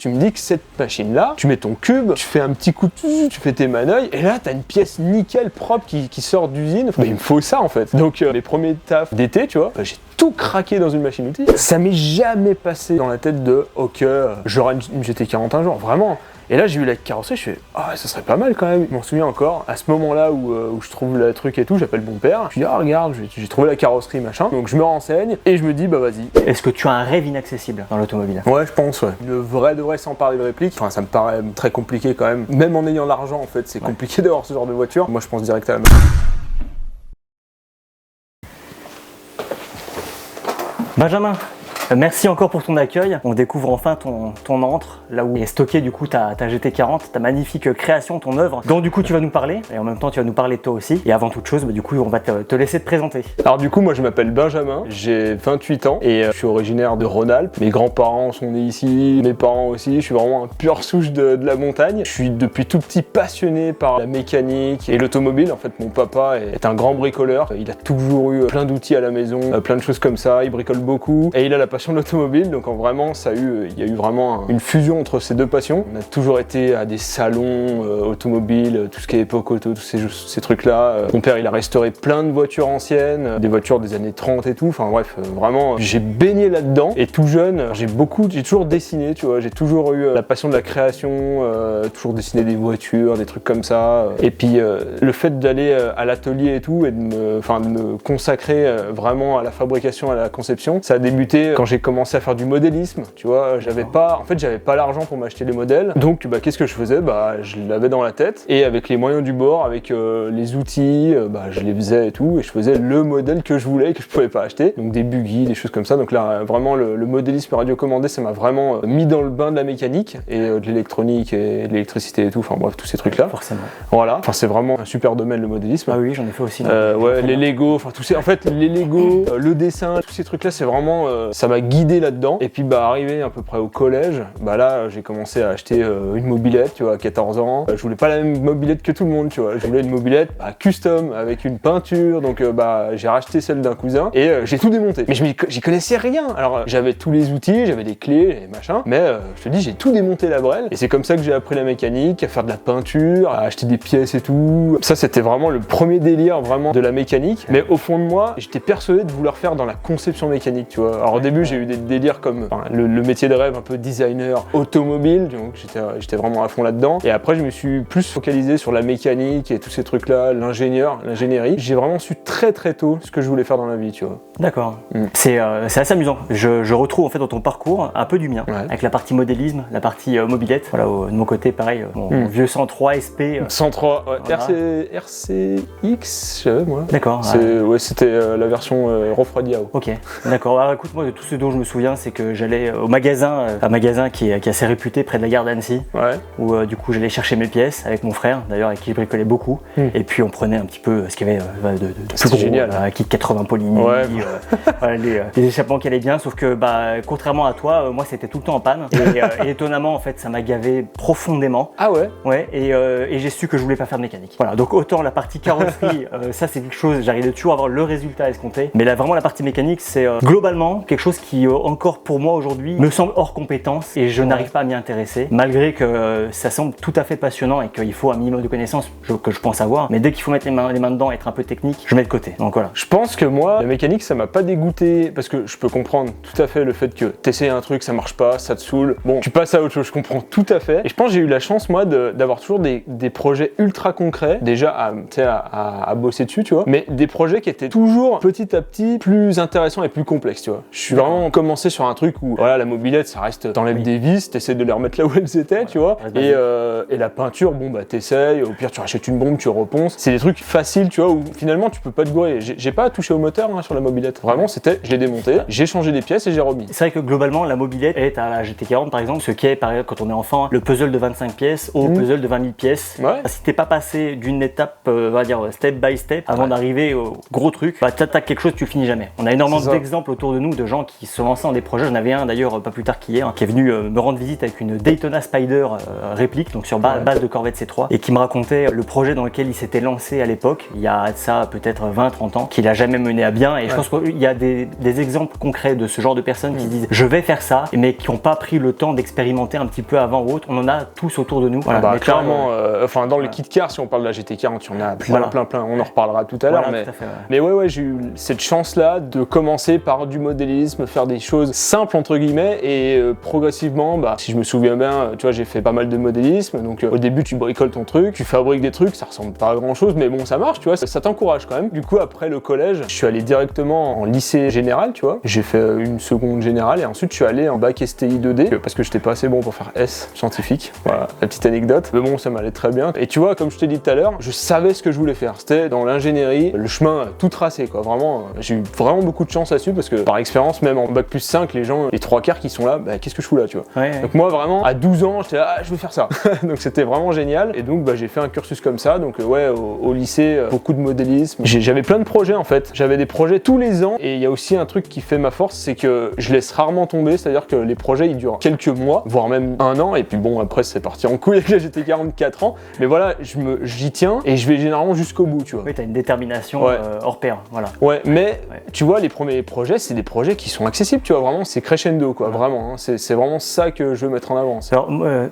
tu me dis que cette machine-là, tu mets ton cube, tu fais un petit coup de... tu fais tes manœuvres, et là, t'as une pièce nickel, propre, qui sort d'usine. Mais il me faut ça, en fait. Donc, les premiers tafs d'été, tu vois, j'ai tout craqué dans une machine outil. Ça m'est jamais passé dans la tête de, ok, j'aurai une GT40 un jour, vraiment. Et là, j'ai eu la carrosserie, je fais ah, ça serait pas mal quand même. Je m'en souviens encore, à ce moment-là où je trouve le truc et tout, j'appelle mon père. Je lui dis ah, regarde, j'ai trouvé la carrosserie, machin. Donc je me renseigne et je me dis bah vas-y. Est-ce que tu as un rêve inaccessible dans l'automobile? Ouais, je pense, ouais. Une vraie de vraie sans parler de réplique. Enfin, ça me paraît très compliqué quand même. Même en ayant l'argent, en fait, c'est compliqué d'avoir ce genre de voiture. Moi, je pense direct à la Benjamin, merci encore pour ton accueil. On découvre enfin ton antre, là où est stocké du coup ta GT40, ta magnifique création, ton œuvre, dont du coup tu vas nous parler, et en même temps tu vas nous parler de toi aussi. Et avant toute chose, bah, du coup on va te laisser te présenter. Alors du coup moi je m'appelle Benjamin, j'ai 28 ans et je suis originaire de Rhône-Alpes. Mes grands-parents sont nés ici, mes parents aussi, je suis vraiment un pur souche de la montagne. Je suis depuis tout petit passionné par la mécanique et l'automobile. En fait mon papa est un grand bricoleur, il a toujours eu plein d'outils à la maison, plein de choses comme ça, il bricole beaucoup et il a la passion de l'automobile, donc vraiment il y a eu vraiment une fusion entre ces deux passions. On a toujours été à des salons automobiles, tout ce qui est époque auto, tous ces trucs là. Mon père il a restauré plein de voitures anciennes, des voitures des années 30 et tout, enfin bref, vraiment j'ai baigné là-dedans et tout jeune j'ai toujours dessiné, tu vois, j'ai toujours eu la passion de la création, toujours dessiné des voitures, des trucs comme ça, et puis le fait d'aller à l'atelier et tout et de me consacrer vraiment à la fabrication, à la conception, ça a débuté quand j'ai commencé à faire du modélisme, tu vois, j'avais pas l'argent pour m'acheter les modèles, donc bah, qu'est-ce que je faisais, bah je l'avais dans la tête et avec les moyens du bord, avec les outils, bah je les faisais et tout, et je faisais le modèle que je voulais et que je pouvais pas acheter, donc des buggy, des choses comme ça. Donc là vraiment le modélisme radiocommandé, ça m'a vraiment mis dans le bain de la mécanique et de l'électronique et de l'électricité et tout, enfin bref, tous ces trucs là. Forcément. Voilà, enfin c'est vraiment un super domaine le modélisme. Ah oui, j'en ai fait aussi. Ouais, les Lego, enfin tous ces, en fait les Lego, le dessin, tous ces trucs là, c'est vraiment, ça m'a guidé là-dedans. Et puis bah arrivé à peu près au collège, bah là j'ai commencé à acheter une mobilette, tu vois, à 14 ans. Je voulais pas la même mobilette que tout le monde, tu vois. Je voulais une mobilette custom avec une peinture, donc bah j'ai racheté celle d'un cousin et j'ai tout démonté. Mais j'y connaissais rien. Alors j'avais tous les outils, j'avais des clés et machin, mais je te dis j'ai tout démonté la brelle et c'est comme ça que j'ai appris la mécanique, à faire de la peinture, à acheter des pièces et tout. Ça c'était vraiment le premier délire vraiment de la mécanique. Mais au fond de moi, j'étais persuadé de vouloir faire dans la conception mécanique, tu vois. Alors au début j'ai eu des délires comme le métier de rêve un peu designer automobile, donc j'étais vraiment à fond là-dedans. Et après je me suis plus focalisé sur la mécanique et tous ces trucs-là, l'ingénierie. J'ai vraiment su très très tôt ce que je voulais faire dans la vie, tu vois. D'accord. C'est assez amusant. Je retrouve en fait dans ton parcours un peu du mien, avec la partie modélisme, la partie mobilette. Voilà, de mon côté pareil, mon vieux 103 SP. 103, ouais. Voilà. RCX, j'avais moi. D'accord. Ouais, c'était la version refroidie. Ok, d'accord. Alors écoute, moi de tout ce dont je me souviens, c'est que j'allais au magasin, un magasin qui est assez réputé près de la gare d'Annecy, où du coup j'allais chercher mes pièces avec mon frère, d'ailleurs avec qui je bricolais beaucoup, et puis on prenait un petit peu ce qu'il y avait de plus gros, génial. Kit 80 Polini, voilà, les échappements qui allaient bien, sauf que bah, contrairement à toi, moi c'était tout le temps en panne, et étonnamment en fait ça m'a gavé profondément. Ah ouais. Ouais, et j'ai su que je voulais pas faire de mécanique. Voilà, donc autant la partie carrosserie, ça c'est quelque chose, j'arrivais toujours à avoir le résultat escompté, mais là vraiment la partie mécanique c'est globalement quelque chose qui encore pour moi aujourd'hui me semble hors compétence et je n'arrive pas à m'y intéresser, malgré que ça semble tout à fait passionnant et qu'il faut un minimum de connaissances que je pense avoir, mais dès qu'il faut mettre les mains dedans, être un peu technique, je mets de côté. Donc voilà. Je pense que moi, la mécanique ça m'a pas dégoûté, parce que je peux comprendre tout à fait le fait que t'essayes un truc, ça marche pas, ça te saoule, bon tu passes à autre chose, je comprends tout à fait. Et je pense que j'ai eu la chance moi d'avoir toujours des projets ultra concrets, déjà à bosser dessus, tu vois, mais des projets qui étaient toujours petit à petit plus intéressants et plus complexes, tu vois. Je suis vraiment commencé sur un truc où voilà, la mobilette ça reste, t'enlèves des vis, t'essaies de les remettre là où elles étaient, tu vois, et la peinture, bon bah t'essayes, au pire tu rachètes une bombe, tu reponces, c'est des trucs faciles, tu vois, où finalement tu peux pas te gourer. J'ai pas touché au moteur sur la mobilette, vraiment c'était, je l'ai démonté, j'ai changé des pièces et j'ai remis. C'est vrai que globalement la mobilette est à la GT40 par exemple, ce qui est par exemple quand on est enfant, le puzzle de 25 pièces au puzzle de 20 000 pièces. Si t'es pas passé d'une étape, on va dire step by step, avant d'arriver au gros truc, bah t'attaques quelque chose, tu finis jamais. On a énormément d'exemples autour de nous de gens qui se lançaient dans des projets. J'en avais un d'ailleurs pas plus tard qu'hier qui est venu me rendre visite avec une Daytona Spider réplique, donc sur base de Corvette C3, et qui me racontait le projet dans lequel il s'était lancé à l'époque, il y a ça peut-être 20-30 ans, qu'il a jamais mené à bien. Et je pense qu'il y a des exemples concrets de ce genre de personnes qui disent je vais faire ça, mais qui n'ont pas pris le temps d'expérimenter un petit peu avant ou autre. On en a tous autour de nous. Voilà, clairement, enfin dans le kit car, si on parle de la GT40, il y en a plein. On en reparlera tout à l'heure. Mais ouais, j'ai eu cette chance-là de commencer par du modélisme, faire des choses simples entre guillemets, et progressivement, si je me souviens bien, tu vois, j'ai fait pas mal de modélisme. Donc au début, tu bricoles ton truc, tu fabriques des trucs, ça ressemble pas à grand-chose, mais bon, ça marche, tu vois, ça t'encourage quand même. Du coup, après le collège, je suis allé directement en lycée général, tu vois. J'ai fait une seconde générale et ensuite je suis allé en bac STI 2D parce que j'étais pas assez bon pour faire S scientifique. Voilà, la petite anecdote. Mais bon, ça m'allait très bien. Et tu vois, comme je t'ai dit tout à l'heure, je savais ce que je voulais faire. C'était dans l'ingénierie, le chemin tout tracé, quoi. Vraiment, j'ai eu vraiment beaucoup de chance là-dessus parce que par expérience, même en bac plus 5, les gens, les 3/4 qui sont là, qu'est-ce que je fous là, tu vois. Donc moi, vraiment, à 12 ans, j'étais là, je veux faire ça. Donc c'était vraiment génial. Et donc, j'ai fait un cursus comme ça. Donc au lycée, beaucoup de modélisme. J'avais plein de projets en fait. J'avais des projets tous les ans. Et il y a aussi un truc qui fait ma force, c'est que je laisse rarement tomber. C'est-à-dire que les projets, ils durent quelques mois, voire même 1 an. Et puis bon, après, c'est parti en couille avec la GT40 4 ans. Mais voilà, j'y tiens et je vais généralement jusqu'au bout, tu vois. Oui, t'as une détermination hors pair, voilà. Ouais, mais tu vois, les premiers projets, c'est des projets qui sont accessibles, tu vois, vraiment, c'est crescendo, quoi, vraiment. Hein, c'est vraiment ça que je veux mettre en avant. Alors,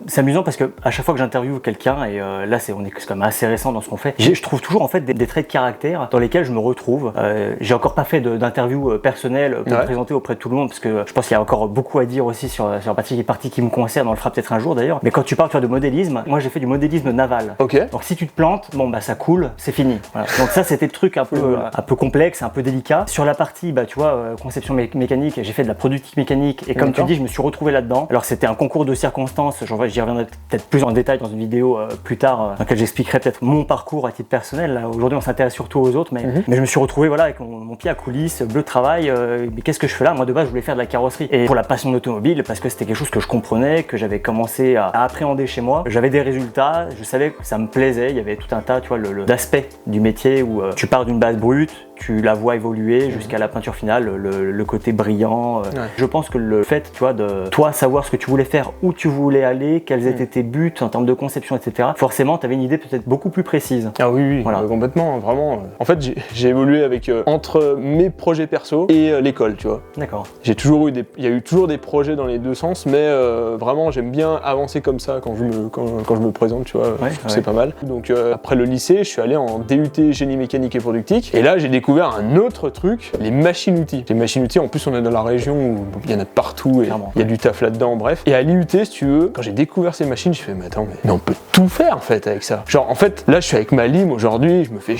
c'est amusant parce que à chaque fois que j'interviewe quelqu'un, et là, on est quand même assez récent dans ce qu'on fait, je trouve toujours en fait des traits de caractère dans lesquels je me retrouve. J'ai encore pas fait d'interview personnelle pour me présenter auprès de tout le monde parce que je pense qu'il y a encore beaucoup à dire aussi sur la partie qui me concerne. On le fera peut-être un jour d'ailleurs. Mais quand tu parles de modélisme, moi j'ai fait du modélisme naval. Donc si tu te plantes, ça coule, c'est fini. Voilà. Donc ça c'était le truc un peu complexe, un peu délicat. Sur la partie, tu vois, conception mécanique, j'ai fait de la productique mécanique et comme tu dis, je me suis retrouvé là-dedans. Alors c'était un concours de circonstances. J'y reviendrai peut-être plus en détail dans une vidéo plus tard, dans laquelle j'expliquerai peut-être mon parcours à titre personnel. Aujourd'hui, on s'intéresse surtout aux autres, mais je me suis retrouvé avec mon pied à coulisses, bleu de travail. Mais qu'est-ce que je fais là? Moi, de base, je voulais faire de la carrosserie. Et pour la passion de l'automobile, parce que c'était quelque chose que je comprenais, que j'avais commencé à appréhender chez moi. J'avais des résultats, je savais que ça me plaisait. Il y avait tout un tas, tu vois, d'aspects du métier où tu pars d'une base brute, tu la vois évoluer jusqu'à la peinture finale, le côté brillant. Je pense que le fait, tu vois, de toi savoir ce que tu voulais faire, où tu voulais aller, quels étaient tes buts en termes de conception, etc. Forcément, tu avais une idée peut-être beaucoup plus précise. Ah oui, voilà. Complètement, vraiment. En fait, j'ai évolué avec entre mes projets perso et l'école, tu vois. D'accord. Il y a eu toujours des projets dans les deux sens, mais vraiment, j'aime bien avancer comme ça quand je me présente, tu vois. C'est pas mal. Donc après le lycée, je suis allé en DUT génie mécanique et productique, et là, j'ai découvert un autre truc, les machines-outils. Les machines-outils, en plus, on est dans la région où il y en a de partout et il y a du taf là-dedans, bref. Et à l'IUT, si tu veux, quand j'ai découvert ces machines, je fais, mais attends, mais on peut tout faire en fait avec ça. Genre, en fait, là, je suis avec ma lime aujourd'hui, je me fais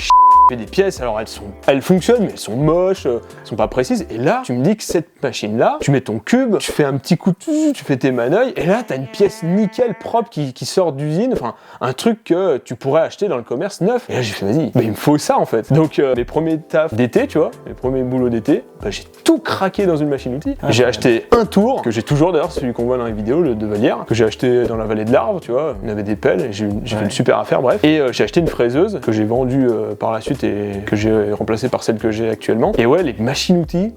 des pièces, alors elles fonctionnent, mais elles sont moches, elles sont pas précises. Et là, tu me dis que cette machine-là, tu mets ton cube, tu fais un petit coup de tu fais tes manœuvres, et là, t'as une pièce nickel, propre, qui sort d'usine, enfin, un truc que tu pourrais acheter dans le commerce neuf. Et là, j'ai fait, vas-y, il me faut ça en fait. Donc, mes premiers tafs d'été, tu vois, mes premiers boulots d'été, j'ai tout craqué dans une machine-outil. J'ai acheté un tour, que j'ai toujours d'ailleurs, celui qu'on voit dans les vidéos, le de Vallière, que j'ai acheté dans la vallée de l'Arve, tu vois, on avait des pelles, et j'ai fait une super affaire, bref. Et j'ai acheté une fraiseuse, que j'ai vendue par la suite et que j'ai remplacée par celle que j'ai actuellement. Et ouais, les machines-outils,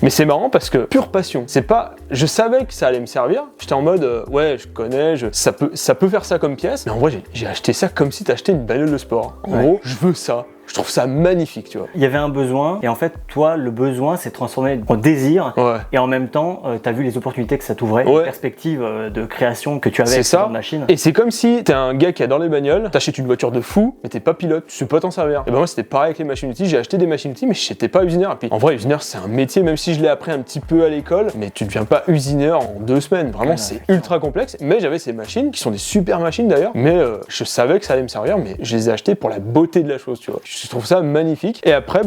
mais c'est marrant parce que pure passion. C'est pas, je savais que ça allait me servir. J'étais en mode, ouais, je connais, ça peut faire ça comme pièce. Mais en vrai, j'ai acheté ça comme si t'achetais une bagnole de sport. En gros, je veux ça. Je trouve ça magnifique, tu vois. Il y avait un besoin, et en fait, toi, le besoin s'est transformé en désir, et en même temps, tu as vu les opportunités que ça t'ouvrait, les perspectives de création que tu avais avec cette machine. Et c'est comme si t'es un gars qui adore les bagnoles, t'achètes une voiture de fou, mais t'es pas pilote, tu sais pas t'en servir. Et ben moi, c'était pareil avec les machines-outils, j'ai acheté des machines-outils, mais j'étais pas usineur. Et puis, en vrai, usineur, c'est un métier, même si je l'ai appris un petit peu à l'école, mais tu deviens pas usineur en 2 semaines. Vraiment, c'est ultra complexe. Mais j'avais ces machines, qui sont des super machines d'ailleurs, mais je savais que ça allait me servir, mais je les ai achetées pour la beauté de la chose, tu vois. Je trouve ça magnifique. Et après,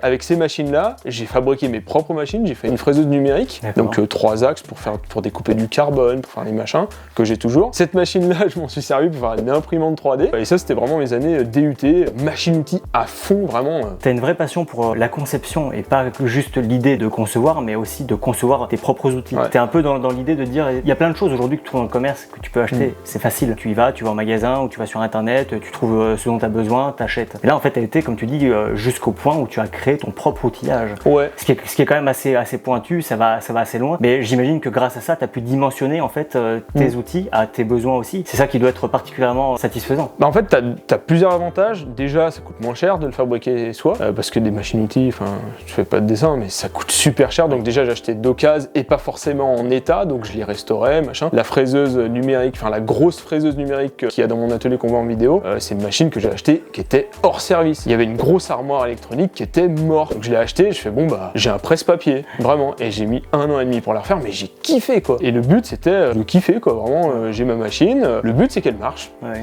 avec ces machines-là, j'ai fabriqué mes propres machines. J'ai fait une fraiseuse numérique, donc 3 axes pour découper du carbone, pour faire des machins que j'ai toujours. Cette machine-là, je m'en suis servi pour faire une imprimante 3D. Et ça, c'était vraiment mes années DUT, machine-outil à fond, vraiment. T'as une vraie passion pour la conception et pas juste l'idée de concevoir, mais aussi de concevoir tes propres outils. T'es un peu dans l'idée de dire, il y a plein de choses aujourd'hui que tu trouves dans le commerce que tu peux acheter. C'est facile. Tu vas au magasin ou tu vas sur internet, tu trouves ce dont tu as besoin, t'achètes. Et là, en fait, tu as été, comme tu dis, jusqu'au point où tu as créé ton propre outillage. Ouais. Ce qui est quand même assez pointu, ça va assez loin. Mais j'imagine que grâce à ça, tu as pu dimensionner en fait tes outils à tes besoins aussi. C'est ça qui doit être particulièrement satisfaisant. Bah en fait, tu as plusieurs avantages. Déjà, ça coûte moins cher de le fabriquer soi, parce que des machines-outils, enfin, je fais pas de dessin, mais ça coûte super cher. Donc déjà, j'ai acheté d'occasion et pas forcément en état, donc je les restaurais, machin. La fraiseuse numérique, enfin la grosse fraiseuse numérique qu'il y a dans mon atelier qu'on voit en vidéo, c'est une machine que j'ai achetée qui était hors service. Il y avait une grosse armoire électronique qui était morte. Donc je l'ai achetée, je fais bon bah j'ai un presse-papier, vraiment. Et j'ai mis 1 an et demi pour la refaire, mais j'ai kiffé quoi. Et le but c'était de kiffer quoi, vraiment. J'ai ma machine, le but c'est qu'elle marche. Ouais.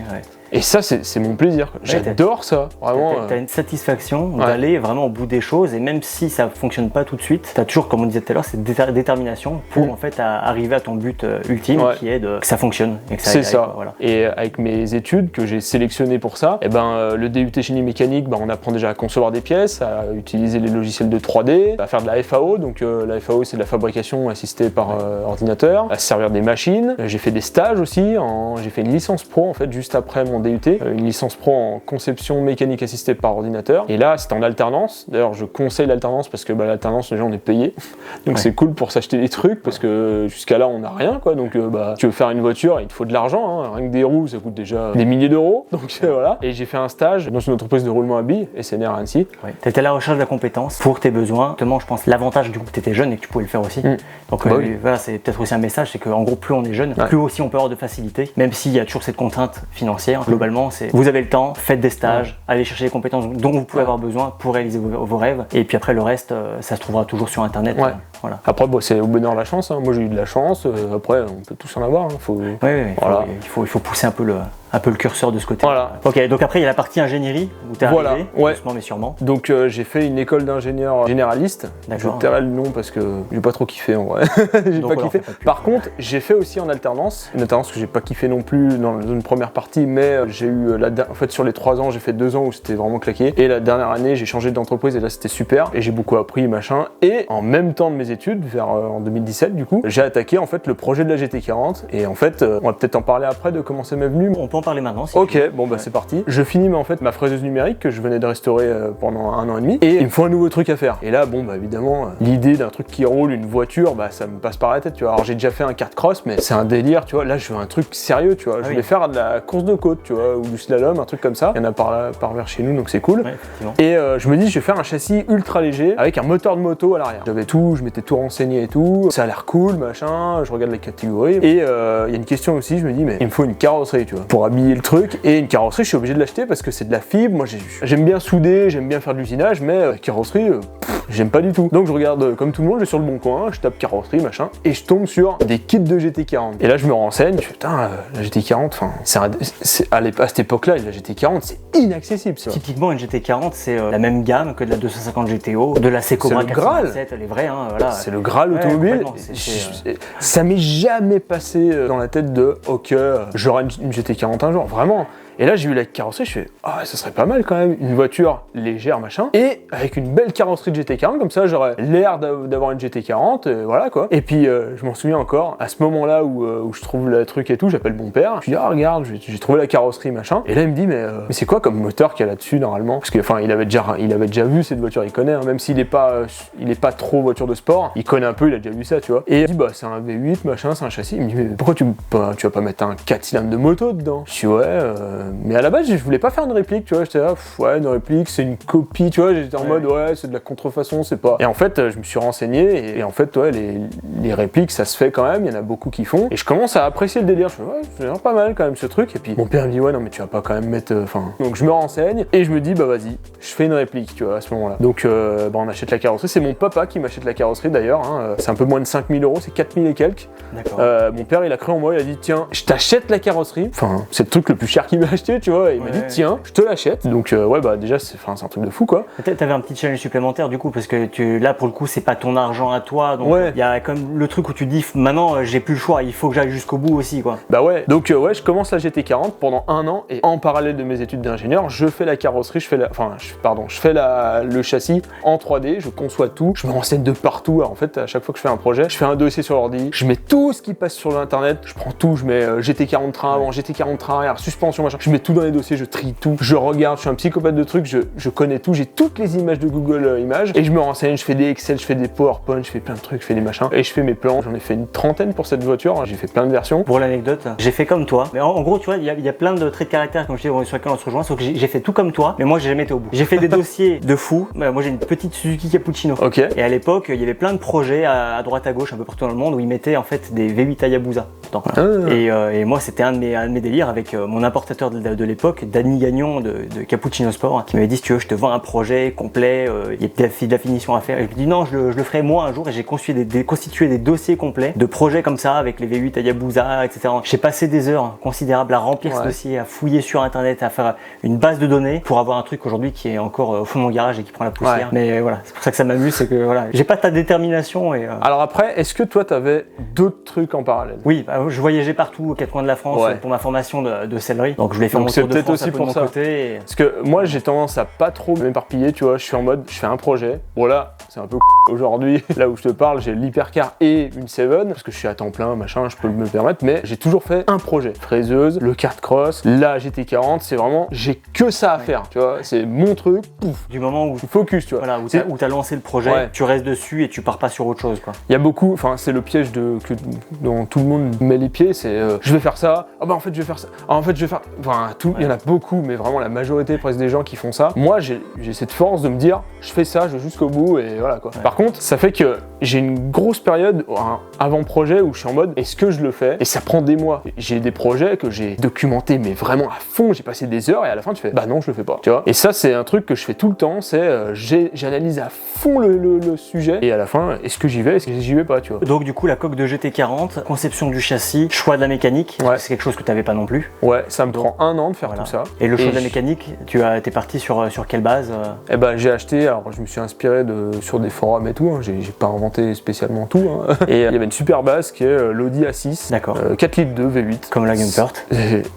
Et ça, c'est mon plaisir. J'adore ça, vraiment. T'as une satisfaction d'aller vraiment au bout des choses, et même si ça fonctionne pas tout de suite, t'as toujours, comme on disait tout à l'heure, cette détermination pour en fait arriver à ton but ultime, qui est que ça fonctionne et que ça aille. C'est ça. Voilà. Et avec mes études que j'ai sélectionnées pour ça, et le DUT génie mécanique, on apprend déjà à concevoir des pièces, à utiliser les logiciels de 3D, à faire de la FAO. Donc la FAO, c'est de la fabrication assistée par ordinateur, à se servir des machines. J'ai fait des stages aussi. J'ai fait une licence pro en fait juste après mon DUT, une licence pro en conception mécanique assistée par ordinateur. Et là, c'était en alternance. D'ailleurs, je conseille l'alternance parce que l'alternance, déjà, on est payé. Donc c'est cool pour s'acheter des trucs parce que jusqu'à là, on n'a rien, quoi. Donc tu veux faire une voiture, il te faut de l'argent. Hein. Rien que des roues, ça coûte déjà des milliers d'euros. Donc voilà. Et j'ai fait un stage dans une entreprise de roulement à billes, SNR à Annecy. Tu étais à la recherche de la compétence pour tes besoins. Justement, je pense l'avantage du coup que tu étais jeune et que tu pouvais le faire aussi. Donc voilà, c'est peut-être aussi un message, c'est qu'en gros, plus on est jeune, plus aussi on peut avoir de facilité, même s'il y a toujours cette contrainte financière. Globalement, c'est vous avez le temps, faites des stages, allez chercher les compétences dont vous pouvez avoir besoin pour réaliser vos rêves. Et puis après, le reste, ça se trouvera toujours sur Internet. Voilà. Après, c'est au bonheur la chance. Hein. Moi, j'ai eu de la chance. Après, on peut tous en avoir. Hein. Il faut pousser un peu le curseur de ce côté. Voilà. Ok, donc après il y a la partie ingénierie où tu es arrivé, doucement mais sûrement. Donc j'ai fait une école d'ingénieur généraliste. Je tairai le nom parce que j'ai pas trop kiffé en vrai. J'ai pas kiffé. Par contre, j'ai fait aussi en alternance. Une alternance que j'ai pas kiffé non plus dans une première partie, mais j'ai eu en fait sur les 3 ans, j'ai fait 2 ans où c'était vraiment claqué. Et la dernière année, j'ai changé d'entreprise et là c'était super. Et j'ai beaucoup appris, machin. Et en même temps de mes études, en 2017 du coup, j'ai attaqué en fait le projet de la GT40. Et en fait, on va peut-être en parler après de comment ça m'est venu. On peut en parler maintenant. Ok, bon c'est parti. Je finis ma fraiseuse numérique que je venais de restaurer pendant 1 an et demi et il me faut un nouveau truc à faire. Et là, évidemment, l'idée d'un truc qui roule, une voiture, ça me passe par la tête, tu vois. Alors j'ai déjà fait un kart cross, mais c'est un délire, tu vois. Là, je veux un truc sérieux, tu vois. Je voulais faire de la course de côte, tu vois, ou du slalom, un truc comme ça. Il y en a par vers chez nous, donc c'est cool. Et je me dis, je vais faire un châssis ultra léger avec un moteur de moto à l'arrière. J'avais tout, je m'étais tout renseigné et tout. Ça a l'air cool, machin. Je regarde les catégories. Et il y a une question aussi, je me dis, mais il me faut une carrosserie, tu vois, pour habiller le truc. Et une carrosserie, je suis obligé de l'acheter parce que c'est de la fibre. Moi, j'aime bien souder, j'aime bien faire de l'usinage, mais la carrosserie, j'aime pas du tout. Donc je regarde comme tout le monde, je vais sur le bon coin, je tape carrosserie, machin, et je tombe sur des kits de GT40. Et là, je me renseigne, je fais putain, la GT40, à cette époque-là, la GT40, c'est inaccessible. Ça. Typiquement, une GT40, c'est la même gamme que de la 250 GTO, de la Cobra 427, elle est vraie, hein, voilà. C'est le Graal automobile. Ça m'est jamais passé dans la tête de ok, j'aurai une GT40 un jour, vraiment. Et là, j'ai vu la carrosserie, je fais ça serait pas mal quand même, une voiture légère, machin, et avec une belle carrosserie de GT40, comme ça j'aurais l'air d'avoir une GT40, voilà quoi. Et puis je m'en souviens encore, à ce moment-là où je trouve le truc et tout, j'appelle mon père, je lui dis regarde, j'ai trouvé la carrosserie, machin, et là il me dit mais c'est quoi comme moteur qu'il y a là-dessus normalement? Parce que il avait déjà vu cette voiture, il connaît, hein, même s'il est pas trop voiture de sport, il connaît un peu, il a déjà vu ça, tu vois. Et il me dit c'est un V8, machin, c'est un châssis, il me dit mais pourquoi tu vas pas mettre un 4 cylindres de moto dedans? Je dis mais à la base, je voulais pas faire une réplique, tu vois, j'étais là, une réplique, c'est une copie, tu vois, j'étais en mode, c'est de la contrefaçon, c'est pas... Et en fait, je me suis renseigné, et en fait, les répliques, ça se fait quand même, il y en a beaucoup qui font, et je commence à apprécier le délire, je fais, c'est l'air pas mal quand même ce truc, et puis mon père me dit, non, mais tu vas pas quand même mettre... Donc je me renseigne, et je me dis, vas-y, je fais une réplique, tu vois, à ce moment-là. Donc, on achète la carrosserie, c'est mon papa qui m'achète la carrosserie d'ailleurs, hein. C'est un peu moins de 5 000 €, c'est 4 000 et quelques. D'accord. Mon père, il a cru en moi, il a dit, tiens, je t'achète la carrosserie, c'est le truc le plus cher qu'il m'a acheté, tu vois, et il m'a dit tiens, je te l'achète. Donc déjà c'est un truc de fou quoi. T'avais un petit challenge supplémentaire du coup parce que là pour le coup c'est pas ton argent à toi, donc il y a comme le truc où tu dis maintenant j'ai plus le choix, il faut que j'aille jusqu'au bout aussi quoi. Donc je commence la GT40 pendant 1 an et en parallèle de mes études d'ingénieur, je fais la carrosserie, je fais le châssis en 3D, je conçois tout, je me renseigne de partout. Alors en fait à chaque fois que je fais un projet, je fais un dossier sur l'ordi, je mets tout ce qui passe sur l'internet, je prends tout, je mets GT40 train avant, GT40 train arrière, suspension machin, je mets tout dans les dossiers, je trie tout, je regarde, je suis un psychopathe de trucs, je connais tout, j'ai toutes les images de Google Images et je me renseigne, je fais des Excel, je fais des PowerPoint, je fais plein de trucs, je fais des machins et je fais mes plans. J'en ai fait une 30aine pour cette voiture, j'ai fait plein de versions. Pour l'anecdote, j'ai fait comme toi, mais en gros, tu vois, il y a plein de traits de caractère, comme je dis, sur lesquels on se rejoint, sauf que j'ai fait tout comme toi, mais moi j'ai jamais été au bout. J'ai fait des dossiers de fou. Moi j'ai une petite Suzuki Cappuccino. Ok. Et à l'époque, il y avait plein de projets à droite à gauche, un peu partout dans le monde, où ils mettaient en fait des V8 Hayabusa. Et moi, c'était un de mes délires avec mon importateur de l'époque, Danny Gagnon de Cappuccino Sport, qui m'avait dit si tu veux, je te vends un projet complet, il y a de la finition à faire. Et je lui ai dit non, je le ferai moi un jour. Et j'ai constitué des dossiers complets de projets comme ça avec les V8 Hayabusa, etc. J'ai passé des heures considérables à remplir ce dossier, à fouiller sur internet, à faire une base de données pour avoir un truc aujourd'hui qui est encore au fond de mon garage et qui prend la poussière. Ouais. Mais voilà, c'est pour ça que ça m'amuse, c'est que voilà, j'ai pas ta détermination. Alors après, est-ce que toi t'avais d'autres trucs en parallèle? Oui, je voyageais partout aux quatre coins de la France pour ma formation de sellerie. Donc je voulais faire mon tour de France aussi pour ça. Côté. Parce que moi j'ai tendance à pas trop m'éparpiller, tu vois, je suis en mode, je fais un projet. Bon là, c'est un peu aujourd'hui, là où je te parle, j'ai l'hypercar et une Seven, parce que je suis à temps plein, machin, je peux me le permettre, mais j'ai toujours fait un projet. Fraiseuse, le kart cross, la GT40, c'est vraiment, j'ai que ça à faire, tu vois, c'est mon truc, pouf. Du moment où focus, tu vois. Voilà, où t'as lancé le projet, tu restes dessus et tu pars pas sur autre chose, quoi. Il y a beaucoup, enfin c'est le piège dont tout le monde met les pieds, c'est je vais faire ça, ah bah en fait je vais faire ça, ah en fait je vais faire, enfin tout, il y en a beaucoup, mais vraiment la majorité presque des gens qui font ça. Moi j'ai cette force de me dire, je fais ça, je vais jusqu'au bout et voilà quoi. Par contre, ça fait que j'ai une grosse période, un avant-projet où je suis en mode, est-ce que je le fais? Et ça prend des mois. J'ai des projets que j'ai documentés, mais vraiment à fond, j'ai passé des heures et à la fin tu fais, bah non, je le fais pas, tu vois. Et ça, c'est un truc que je fais tout le temps, c'est j'analyse à fond le sujet et à la fin, est-ce que j'y vais, est-ce que j'y vais pas, tu vois. Donc du coup, la coque de GT40, conception du châssis, choix de la mécanique, c'est quelque chose que tu n'avais pas non plus. Ouais, ça me prend un an de faire tout ça. Et le choix de la mécanique, t'es parti sur quelle base? Eh ben, j'ai acheté, alors je me suis inspiré sur des forums et tout, hein. J'ai pas inventé spécialement tout, hein. Et il y avait une super base qui est l'Audi A6, 4 litres de V8. Comme la Gumpert.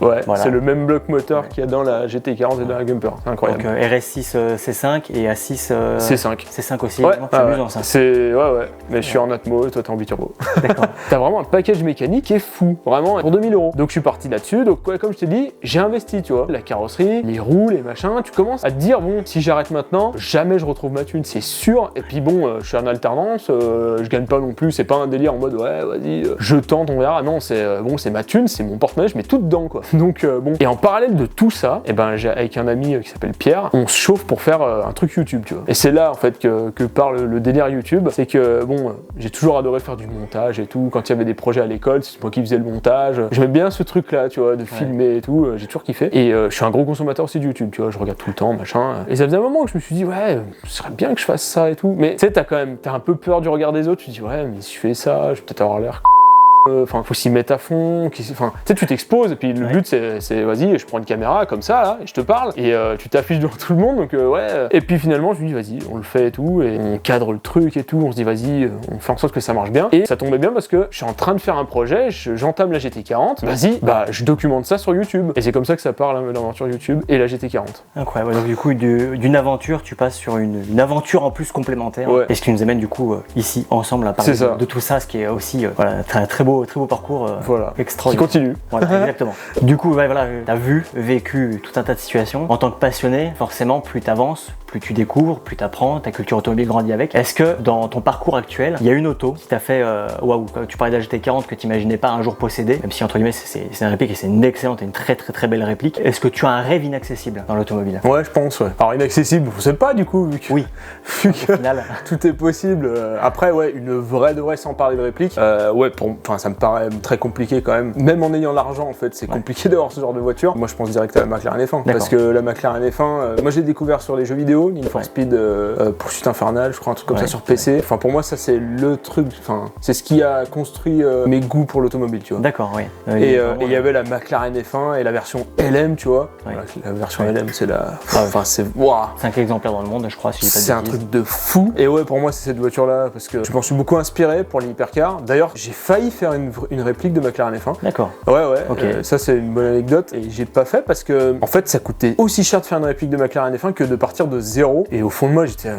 Ouais, c'est le même bloc moteur qu'il y a dans la GT40 et dans la Gumpert, c'est incroyable. Donc RS6 C5 et A6 C5. C5 aussi, ouais, c'est amusant ça. Ouais, mais je suis en Atmo et toi t'es en biturbo. D'accord. T'as vraiment un package mécanique qui est fou, vraiment, pour 2000 €. Donc je suis parti là-dessus, donc comme je t'ai dit, j'ai investi, tu vois, la carrosserie, les roues, les machins, tu commences à te dire, bon, si j'arrête maintenant, jamais je retrouve ma thune, c'est sûr. Et puis bon, je suis en alternance, je gagne pas non plus, c'est pas un délire en mode, ouais, vas-y, je tente, on verra. Non, c'est ma thune, c'est mon porte-monnaie, je mets tout dedans, quoi. Donc bon, et en parallèle de tout ça, et ben j'ai avec un ami qui s'appelle Pierre, on se chauffe pour faire un truc YouTube, tu vois. Et c'est là en fait que part le délire YouTube, c'est que bon, j'ai toujours adoré faire du montage et tout. Quand il y avait des projets à l'école, c'est moi qui faisais le montage. J'aimais bien ce truc-là, tu vois, de filmer et tout. J'ai toujours kiffé. Et je suis un gros consommateur aussi de YouTube, tu vois. Je regarde tout le temps, machin. Et ça faisait un moment que je me suis dit, ouais, ce serait bien que je fasse ça et tout. Mais tu sais, t'as un peu peur du regard des autres. Tu te dis, ouais, mais si je fais ça, je vais peut-être avoir l'air. Enfin, faut s'y mettre à fond. Enfin, tu sais, tu t'exposes et puis le but c'est vas-y, je prends une caméra comme ça là et je te parle et tu t'affiches devant tout le monde. Donc ouais. Et puis finalement, je me dis vas-y, on le fait et tout et on cadre le truc et tout. On se dit vas-y, on fait en sorte que ça marche bien. Et ça tombait bien parce que je suis en train de faire un projet, j'entame la GT40. Vas-y, bah je documente ça sur YouTube. Et c'est comme ça que ça part l'aventure YouTube et la GT40. Incroyable. Donc du coup, d'une aventure, tu passes sur une aventure en plus complémentaire. Ouais. Et ce qui nous amène du coup ici ensemble à parler de tout ça, ce qui est aussi voilà, très beau parcours extraordinaire. Qui continue. Voilà, exactement. Du coup, voilà, t'as vécu tout un tas de situations. En tant que passionné, forcément, plus t'avances, plus tu découvres, plus t'apprends, ta culture automobile grandit avec. Est-ce que dans ton parcours actuel, il y a une auto qui t'a fait waouh, tu parlais de la GT40 que tu n'imaginais pas un jour posséder, même si entre guillemets c'est une réplique et c'est une excellente et une très très très belle réplique. Est-ce que tu as un rêve inaccessible dans l'automobile? Ouais, je pense, ouais. Alors inaccessible, je sais pas du coup, vu que, oui. Vu que tout est possible. Après, ouais, une vraie de vraie sans parler de réplique, ouais, ça me paraît très compliqué quand même en ayant l'argent en fait, c'est compliqué d'avoir ce genre de voiture. Moi je pense direct à la McLaren F1 parce que la McLaren F1 moi j'ai découvert sur les jeux vidéo, Need for Speed Poursuite Infernale, je crois, un truc comme ça sur PC. Enfin pour moi ça c'est le truc, enfin c'est ce qui a construit mes goûts pour l'automobile, tu vois. D'accord, oui. Et il y avait la McLaren F1 et la version LM, tu vois. Voilà, la version LM c'est la, enfin c'est 5 exemplaires dans le monde, je crois, si j'ai pas de bêtises. C'est un truc de fou. Et ouais, pour moi c'est cette voiture là parce que je m'en suis beaucoup inspiré pour l'hypercar. D'ailleurs j'ai failli faire une réplique de McLaren F1. D'accord. Ouais. Okay. Ça c'est une bonne anecdote et j'ai pas fait parce que en fait ça coûtait aussi cher de faire une réplique de McLaren F1 que de partir de zéro. Et au fond de moi j'étais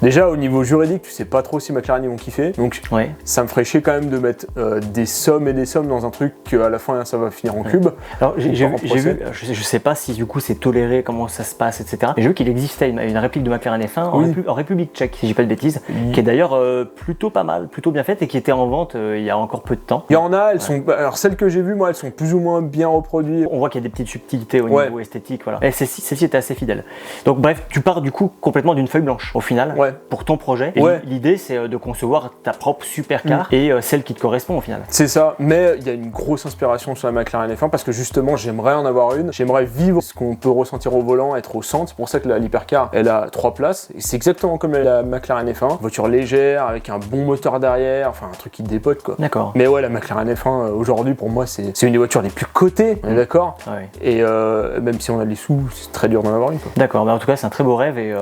Déjà au niveau juridique, tu sais pas trop si McLaren ils vont kiffer, donc ça me ferait chier quand même de mettre des sommes et des sommes dans un truc qu'à la fin ça va finir en cube. Alors j'ai vu, je sais pas si du coup c'est toléré, comment ça se passe, etc. Mais j'ai vu qu'il existait une réplique de McLaren F1 en République tchèque, si j'ai pas de bêtises, qui est d'ailleurs plutôt pas mal, plutôt bien faite et qui était en vente il y a encore peu de temps. Il y en a, elles sont, alors celles que j'ai vues moi, elles sont plus ou moins bien reproduites. On voit qu'il y a des petites subtilités au niveau esthétique, voilà. Et celle-ci était assez fidèle. Donc bref, tu pars du coup complètement d'une feuille blanche au final pour ton projet. Et l'idée c'est de concevoir ta propre supercar et celle qui te correspond au final. C'est ça, mais il y a une grosse inspiration sur la McLaren F1 parce que justement j'aimerais en avoir une, j'aimerais vivre ce qu'on peut ressentir au volant, être au centre. C'est pour ça que l'hypercar elle a 3 places et c'est exactement comme la McLaren F1, voiture légère avec un bon moteur derrière, enfin un truc qui dépote quoi. D'accord. Mais ouais, la McLaren F1 aujourd'hui pour moi c'est une des voitures les plus cotées, on est d'accord. Et même si on a les sous, c'est très dur d'en avoir une quoi. D'accord, mais en tout cas c'est un très beau rêve et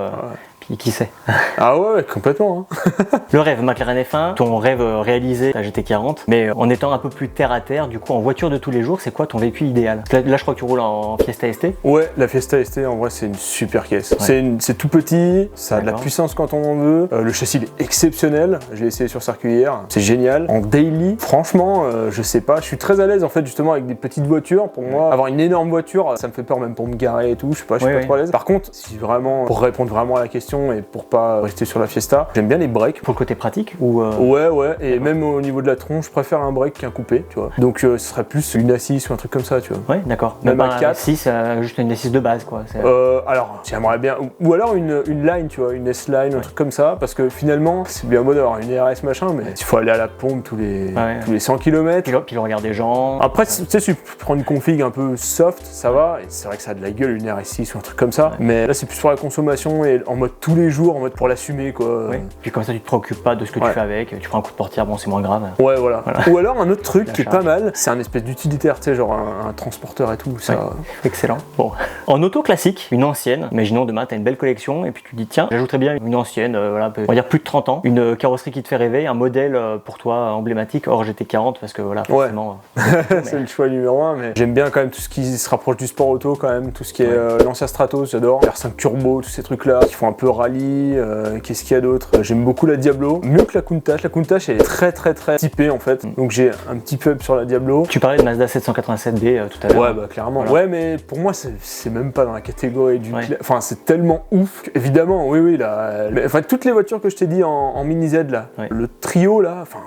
puis qui sait. Ah ouais, complètement. Le rêve McLaren F1, ton rêve réalisé, la GT40, mais en étant un peu plus terre à terre, du coup en voiture de tous les jours, c'est quoi ton véhicule idéal? Là je crois que tu roules en Fiesta ST. Ouais, la Fiesta ST en vrai c'est une super caisse. C'est tout petit, ça a de la puissance quand on en veut, le châssis est exceptionnel, j'ai essayé sur circuit hier, c'est génial. En daily, franchement, je sais pas, je suis très à l'aise en fait justement avec des petites voitures. Pour moi, avoir une énorme voiture, ça me fait peur même pour me garer et tout, je suis pas trop à l'aise. Par contre, si vraiment, pour répondre vraiment à la question et pour pas rester sur la Fiesta, j'aime bien les breaks. Pour le côté pratique ou Ouais, et même au niveau de la tronche, je préfère un break qu'un coupé, tu vois. Donc ce serait plus une assise ou un truc comme ça, tu vois. Ouais, d'accord. Même un 4. 6, juste une assise de base, quoi. Alors, j'aimerais bien, ou alors une line, tu vois, une S-line, un truc comme ça, parce que finalement, c'est bien beau d'avoir une RS machin, mais il faut aller à la pompe tous les 100 km. Puis le regard des gens. Après, tu sais, tu prends une config un peu soft, ça va, et c'est vrai que ça a de la gueule, une RS6 ou un truc comme ça, mais là, c'est plus pour la consommation et en mode tous les jours, en mode pour l'assumer, quoi. Puis comme ça, tu te préoccupes pas de ce que tu fais avec, tu prends un coup de portière, bon, c'est moins grave. Ouais, voilà. Ou alors, un autre truc qui est pas mal, c'est un espèce d'utilitaire, tu sais, genre un transporteur et tout, ça. Excellent. Bon. En auto classique, une ancienne, imaginons demain, tu as une belle collection, et puis tu dis, tiens, j'ajouterais bien une ancienne, voilà, on va dire plus de 30 ans, une carrosserie qui te fait rêver, un modèle pour toi emblématique, hors GT40, parce que voilà, forcément. C'est le choix numéro 1, mais j'aime bien quand même tout ce qui se rapproche du sport auto, quand même, tout ce qui est Lancia Stratos, j'adore. R5 Turbo, tous ces trucs-là, qui font un peu rallye, qu'est-ce qu'il y a d'autre? J'aime beaucoup la Diablo, mieux que la Countach. La Countach, elle est très typée en fait, donc j'ai un petit peu sur la Diablo. Tu parlais de Mazda 787B tout à l'heure. Ouais, bah clairement. Voilà. Ouais, mais pour moi, c'est même pas dans la catégorie du. Enfin, c'est tellement ouf. Évidemment, oui, là. Enfin, toutes les voitures que je t'ai dit en mini Z là, le trio là, enfin,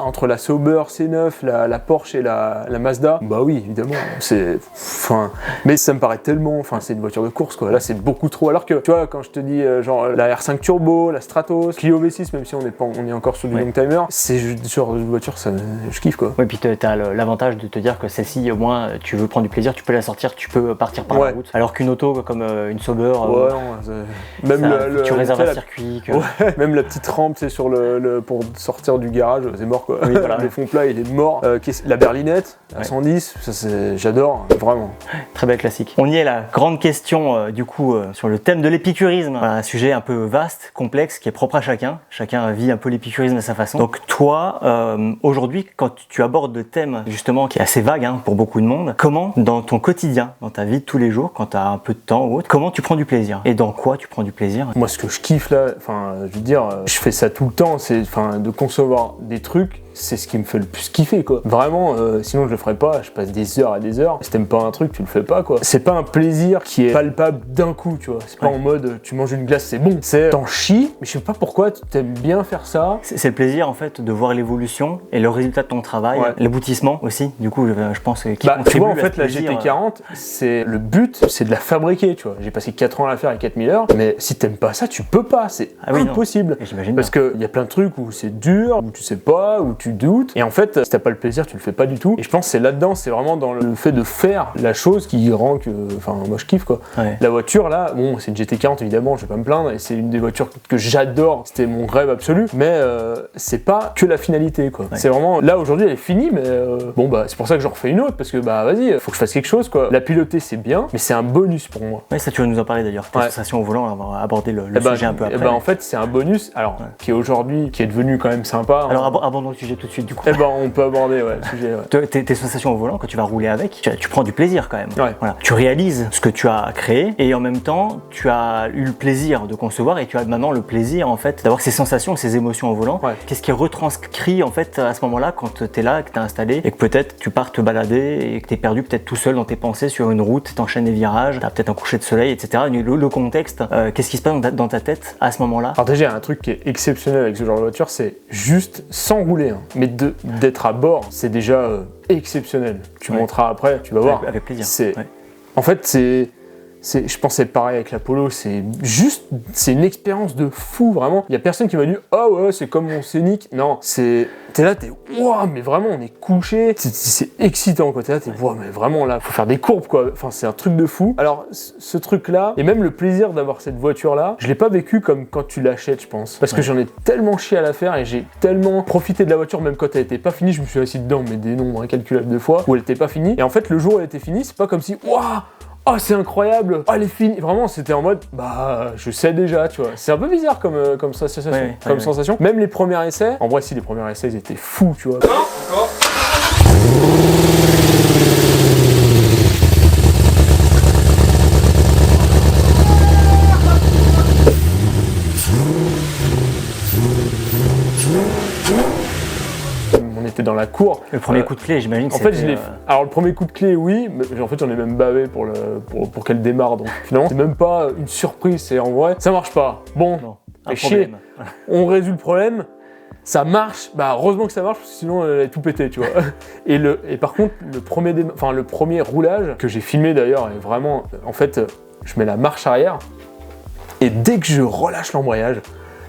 entre la Sauber C9, la Porsche et la Mazda, bah oui, évidemment. Enfin, mais ça me paraît tellement. Enfin, c'est une voiture de course quoi. Là, c'est beaucoup trop. Alors que, tu vois, quand je te dis genre la R5 Turbo, la Stratos, Clio V6, même si on est encore sur du long timer, c'est genre de voiture, ça, je kiffe quoi. Oui, puis t'as l'avantage de te dire que celle-ci, au moins, tu veux prendre du plaisir, tu peux la sortir, tu peux partir par la route. Alors qu'une auto comme une Sauber, même tu réserves un circuit. Même la petite rampe, c'est sur pour sortir du garage, c'est mort quoi. Oui, voilà. Le fond plat, il est mort. La berlinette, à 110, ça j'adore, vraiment. Très belle classique. On y est, la grande question du coup sur le thème de l'épicurisme. Un sujet un peu vaste, complexe, qui est propre à chacun. Chacun vit un peu l'épicurisme à sa façon. Donc toi, aujourd'hui, quand tu abordes le thème justement qui est assez vague pour beaucoup de monde, comment dans ton quotidien, dans ta vie de tous les jours, quand tu as un peu de temps ou autre, comment tu prends du plaisir? Et dans quoi tu prends du plaisir? Moi, ce que je kiffe là, enfin, je veux dire, je fais ça tout le temps, c'est de concevoir des trucs. C'est ce qui me fait le plus kiffer quoi. Vraiment, sinon je le ferais pas, je passe des heures et des heures. Si t'aimes pas un truc, tu le fais pas quoi. C'est pas un plaisir qui est palpable d'un coup, tu vois. C'est pas en mode tu manges une glace, c'est bon. C'est t'en chies, mais je sais pas pourquoi tu t'aimes bien faire ça. C'est le plaisir en fait de voir l'évolution et le résultat de ton travail, l'aboutissement aussi. Du coup, je pense qui contribue tu vois en fait la GT40, c'est le but, c'est de la fabriquer, tu vois. J'ai passé 4 ans à la faire et 4000 heures, mais si t'aimes pas ça, tu peux pas, c'est impossible. Parce que il y a plein de trucs où c'est dur, où tu sais pas, où tu doutes. Et en fait, si t'as pas le plaisir, tu le fais pas du tout. Et je pense que c'est là-dedans, c'est vraiment dans le fait de faire la chose qui rend que. Enfin, moi je kiffe quoi. La voiture là, bon, c'est une GT40 évidemment, je vais pas me plaindre, et c'est une des voitures que j'adore. C'était mon rêve absolu, mais c'est pas que la finalité quoi. C'est vraiment. Là aujourd'hui, elle est finie, mais bon, bah c'est pour ça que j'en refais une autre, parce que bah vas-y, faut que je fasse quelque chose quoi. La piloter, c'est bien, mais c'est un bonus pour moi. Ouais, ça tu vas nous en parler d'ailleurs. Tes sensations au volant, on va aborder le sujet un peu après. En fait, c'est un bonus, alors qui est aujourd'hui, qui est devenu quand même sympa. Alors abordons le sujet sujet tout de suite du coup. Eh ben, on peut aborder le sujet. Ouais. Tes sensations au volant, quand tu vas rouler avec, tu prends du plaisir quand même. Ouais. Voilà. Tu réalises ce que tu as créé et en même temps, tu as eu le plaisir de concevoir et tu as maintenant le plaisir en fait d'avoir ces sensations, ces émotions au volant. Ouais. Qu'est-ce qui est retranscrit en fait à ce moment-là quand tu es là, que tu es installé et que peut-être tu pars te balader et que tu es perdu peut-être tout seul dans tes pensées sur une route, tu enchaînes les virages, tu as peut-être un coucher de soleil, etc. Le contexte, qu'est-ce qui se passe dans ta tête à ce moment-là? Alors déjà, il y a un truc qui est exceptionnel avec ce genre de voiture, c'est juste sans rouler, hein, mais d'être à bord, c'est déjà exceptionnel. Tu monteras après, tu vas voir. Avec plaisir. En fait, je pense que c'est pareil avec la Polo, c'est une expérience de fou, vraiment. Il y a personne qui m'a dit « Ah ouais, c'est comme mon Scénic ». Non, t'es là, waouh, mais vraiment, on est couché. C'est excitant, quoi. T'es là, waouh, mais vraiment, là, faut faire des courbes, quoi. Enfin, c'est un truc de fou. Alors, ce truc-là, et même le plaisir d'avoir cette voiture-là, je l'ai pas vécu comme quand tu l'achètes, je pense. Parce que j'en ai tellement chié à la faire et j'ai tellement profité de la voiture, même quand elle était pas finie, je me suis assis dedans, mais des nombres incalculables de fois, où elle était pas finie. Et en fait, le jour où elle était finie, c'est pas comme si, waouh, oh c'est incroyable, oh elle est finie. Vraiment c'était en mode bah je sais déjà, tu vois. C'est un peu bizarre comme sensation. Sensation. Même les premiers essais, en vrai si les premiers essais ils étaient fous, tu vois. On était dans la cour. Le premier coup de clé, j'imagine. En fait, alors le premier coup de clé, oui, mais en fait, j'en ai même bavé pour qu'elle démarre. Donc finalement, c'est même pas une surprise. C'est en vrai, ça marche pas. Bon, chier. On résout le problème. Ça marche. Bah heureusement que ça marche parce que sinon, elle est tout pété, tu vois. Et par contre, le premier roulage que j'ai filmé d'ailleurs est vraiment, en fait, je mets la marche arrière et dès que je relâche l'embrayage,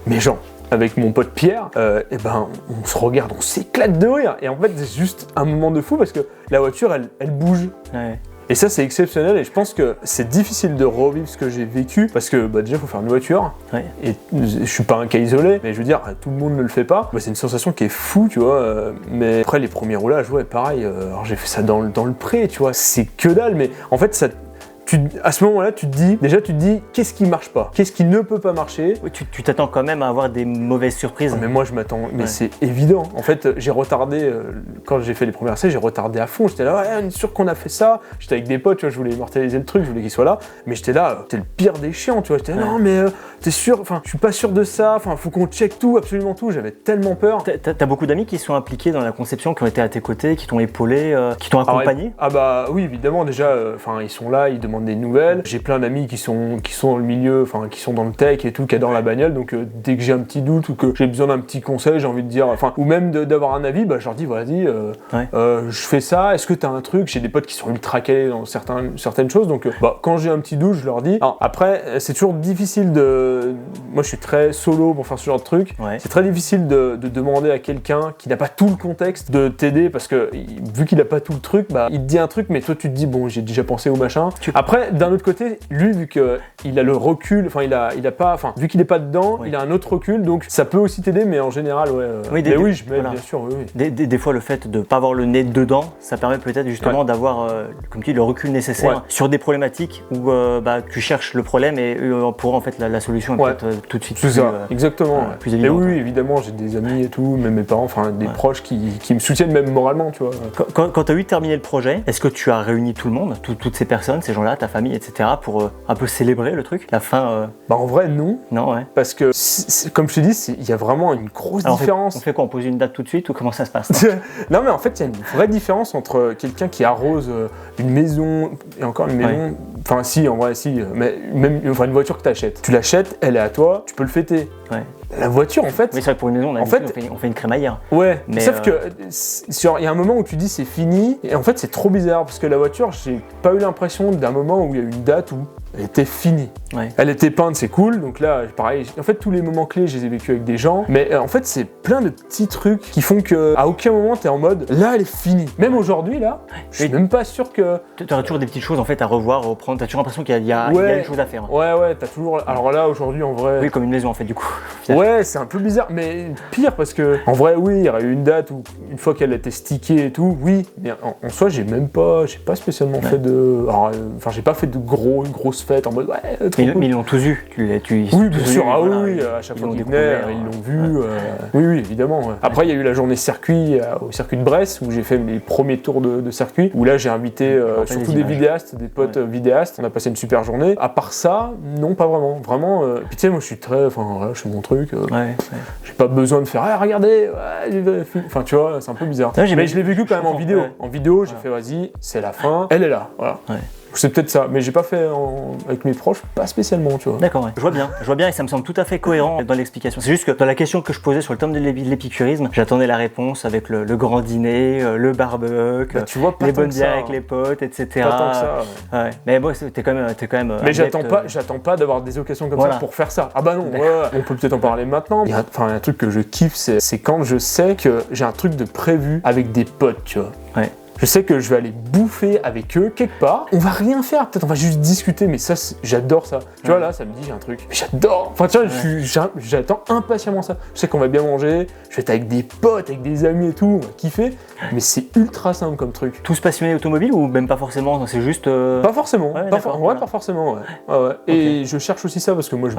mais genre. Avec mon pote Pierre, et ben on se regarde, on s'éclate de rire. Et en fait, c'est juste un moment de fou parce que la voiture, elle bouge. Ouais. Et ça, c'est exceptionnel. Et je pense que c'est difficile de revivre ce que j'ai vécu parce que bah, déjà, il faut faire une voiture. Ouais. Et je suis pas un cas isolé, mais je veux dire, tout le monde ne le fait pas. Bah, c'est une sensation qui est fou, tu vois. Mais après, les premiers roulages, ouais, pareil. Alors j'ai fait ça dans le pré, tu vois. C'est que dalle, mais en fait, ça. À ce moment-là, tu te dis, qu'est-ce qui marche pas? Qu'est-ce qui ne peut pas marcher? Oui, tu t'attends quand même à avoir des mauvaises surprises. Mais moi, je m'attends, mais c'est évident. En fait, j'ai retardé, quand j'ai fait les premières essais, j'ai retardé à fond. J'étais là, ouais, on est sûr qu'on a fait ça. J'étais avec des potes, tu vois, je voulais immortaliser le truc, je voulais qu'il soit là. Mais j'étais là, c'était le pire des chiants, tu vois. J'étais là, non, mais t'es sûr, enfin, je suis pas sûr de ça, enfin, faut qu'on check tout, absolument tout. J'avais tellement peur. T'as beaucoup d'amis qui sont impliqués dans la conception, qui ont été à tes côtés, qui t'ont épaulé, qui t'ont accompagné? Ah bah oui, évidemment, déjà, enfin, ils sont là, ils demandent des nouvelles. J'ai plein d'amis qui sont dans le milieu, enfin qui sont dans le tech et tout, qui adorent la bagnole, donc dès que j'ai un petit doute ou que j'ai besoin d'un petit conseil, j'ai envie de dire, enfin, ou même d'avoir un avis, bah je leur dis, vas-y, je fais ça, est-ce que t'as un truc? J'ai des potes qui sont ultra calés dans certaines choses, donc bah, quand j'ai un petit doute, je leur dis. Alors, après, c'est toujours difficile moi je suis très solo pour faire ce genre de truc, c'est très difficile de demander à quelqu'un qui n'a pas tout le contexte de t'aider, parce que vu qu'il n'a pas tout le truc, bah il te dit un truc, mais toi tu te dis, bon, j'ai déjà pensé au machin. Après, d'un autre côté, lui, vu qu'il a le recul, enfin il a pas, enfin vu qu'il est pas dedans, il a un autre recul, donc ça peut aussi t'aider, mais en général, ouais. Oui, je m'aide, bien sûr, oui. Des fois, le fait de pas avoir le nez dedans, ça permet peut-être justement d'avoir, comme tu dis, le recul nécessaire sur des problématiques où bah, tu cherches le problème et pour en fait la solution est peut-être tout de suite plus, exactement. Plus évidente. Et oui, évidemment, j'ai des amis et tout, même mes parents, enfin des proches qui me soutiennent même moralement, tu vois. Quand tu as eu terminé le projet, est-ce que tu as réuni tout le monde, toutes ces personnes, ces gens-là, ta famille, etc., pour un peu célébrer le truc, la fin? Bah en vrai non. Non, ouais. Parce que comme je te dis, il y a vraiment une grosse différence. On fait quoi? On pose une date tout de suite ou comment ça se passe? Non mais en fait il y a une vraie différence entre quelqu'un qui arrose une maison et encore une maison. Enfin si, en vrai si, mais même une voiture que tu achètes. Tu l'achètes, elle est à toi, tu peux le fêter. Ouais. La voiture en fait. Oui, c'est vrai, pour une maison, on fait une crémaillère. Ouais, mais sauf que il y a un moment où tu dis c'est fini, et en fait c'est trop bizarre parce que la voiture, j'ai pas eu l'impression d'un moment où il y a eu une date où elle était finie. Ouais. Elle était peinte, c'est cool, donc là pareil, en fait tous les moments clés je les ai vécus avec des gens, mais en fait c'est plein de petits trucs qui font que à aucun moment t'es en mode là elle est finie. Même aujourd'hui là, je suis même pas sûr que. T'auras toujours des petites choses en fait à revoir, à reprendre, t'as toujours l'impression qu'il y a une chose à faire. Ouais, t'as toujours. Alors là aujourd'hui en vrai. Oui, comme une maison en fait du coup. Ouais, c'est un peu bizarre, mais pire parce que en vrai oui, il y aurait eu une date où une fois qu'elle était stickée et tout, oui, mais en soi j'ai pas spécialement fait de. Enfin j'ai pas fait de grosses grosse fête en mode ouais, trop mais cool. ils l'ont tous vu. Oui, bien sûr, oui, à chaque fois qu'ils venaient, ils l'ont vu. Oui, évidemment. Ouais. Après, il y a eu la journée circuit au circuit de Brest où j'ai fait mes premiers tours de circuit, où là j'ai invité surtout des vidéastes, des potes vidéastes. On a passé une super journée. À part ça, non, pas vraiment. Vraiment, puis tu sais, moi je suis très. Enfin, voilà, je fais mon truc. J'ai pas besoin de faire regardez, enfin, tu vois, c'est un peu bizarre. Mais je l'ai vécu quand même en vidéo. En vidéo, j'ai fait vas-y, c'est la fin, elle est là. Voilà. C'est peut-être ça, mais j'ai pas fait avec mes proches, pas spécialement, tu vois. D'accord, je vois bien et ça me semble tout à fait cohérent dans l'explication. C'est juste que dans la question que je posais sur le thème de l'épicurisme, j'attendais la réponse avec le grand dîner, le barbecue, tu vois, les bonnes bières avec les potes, etc. Pas tant que ça. Ouais. Mais bon, t'es quand même. Mais j'attends pas d'avoir des occasions comme ça pour faire ça. Ah bah non, on peut peut-être en parler maintenant. Il y a un truc que je kiffe, c'est quand je sais que j'ai un truc de prévu avec des potes, tu vois. Ouais. Je sais que je vais aller bouffer avec eux quelque part. On va rien faire, peut-être on va juste discuter, mais ça, j'adore ça. Tu vois, là, ça me dit, j'ai un truc. J'adore. Enfin, tu vois, j'attends impatiemment ça. Je sais qu'on va bien manger, je vais être avec des potes, avec des amis et tout, on va kiffer. Mais c'est ultra simple comme truc. Tous passionnés automobile ou même pas forcément, c'est juste. Pas forcément. Pas forcément, ouais. Et je cherche aussi ça parce que moi,